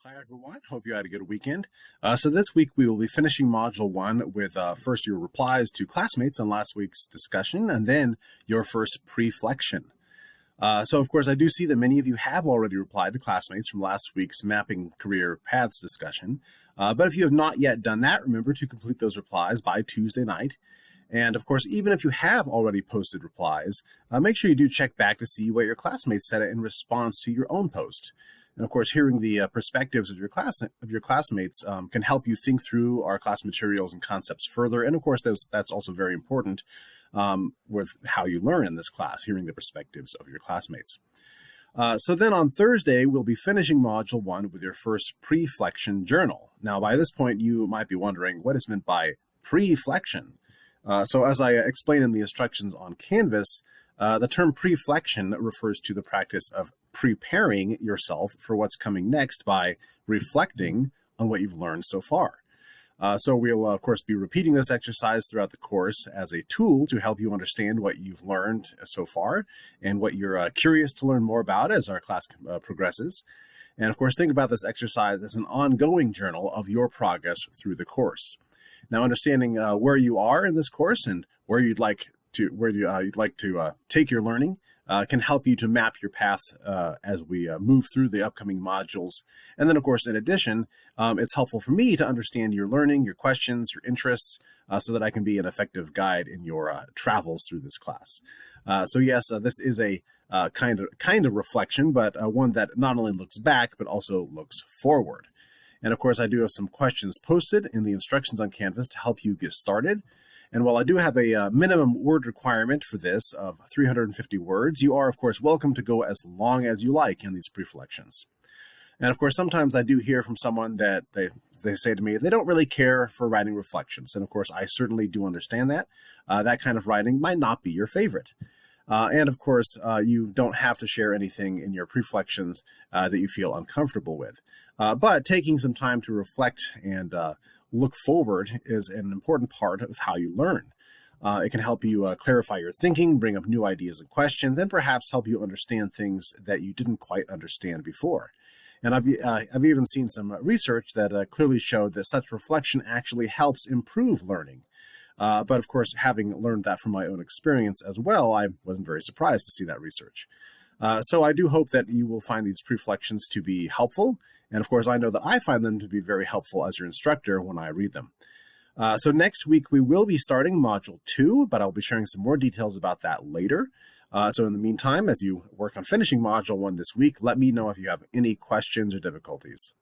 Hi, everyone. Hope you had a good weekend. So this week we will be finishing Module 1 with first your replies to classmates on last week's discussion, and then your first preflection. So, of course, I do see that many of you have already replied to classmates from last week's Mapping Career Paths discussion. But if you have not yet done that, remember to complete those replies by Tuesday night. And, of course, even if you have already posted replies, make sure you do check back to see what your classmates said in response to your own post. And of course, hearing the perspectives of your classmates can help you think through our class materials and concepts further. And of course, that's also very important with how you learn in this class, hearing the perspectives of your classmates. So then on Thursday, we'll be finishing Module 1 with your first preflection journal. Now, by this point, you might be wondering what is meant by preflection. So as I explained in the instructions on Canvas, the term preflection refers to the practice of preparing yourself for what's coming next by reflecting on what you've learned so far. So we'll, of course, be repeating this exercise throughout the course as a tool to help you understand what you've learned so far and what you're curious to learn more about as our class progresses. And of course, think about this exercise as an ongoing journal of your progress through the course. Now, understanding where you are in this course and where you'd like to take your learning can help you to map your path as we move through the upcoming modules. And then, of course, in addition, it's helpful for me to understand your learning, your questions, your interests, so that I can be an effective guide in your travels through this class. So yes, this is a kind of reflection, but one that not only looks back, but also looks forward. And of course, I do have some questions posted in the instructions on Canvas to help you get started. And while I do have a minimum word requirement for this of 350 words, you are, of course, welcome to go as long as you like in these preflections. And of course, sometimes I do hear from someone that they say to me, they don't really care for writing reflections. And of course, I certainly do understand that. That kind of writing might not be your favorite. And of course, you don't have to share anything in your preflections that you feel uncomfortable with. But taking some time to reflect and look forward is an important part of how you learn. It can help you clarify your thinking, bring up new ideas and questions, and perhaps help you understand things that you didn't quite understand before. And I've even seen some research that clearly showed that such reflection actually helps improve learning. But of course, having learned that from my own experience as well, I wasn't very surprised to see that research. So I do hope that you will find these preflections to be helpful. And of course, I know that I find them to be very helpful as your instructor when I read them. So next week, we will be starting Module 2, but I'll be sharing some more details about that later. So in the meantime, as you work on finishing Module 1 this week, let me know if you have any questions or difficulties.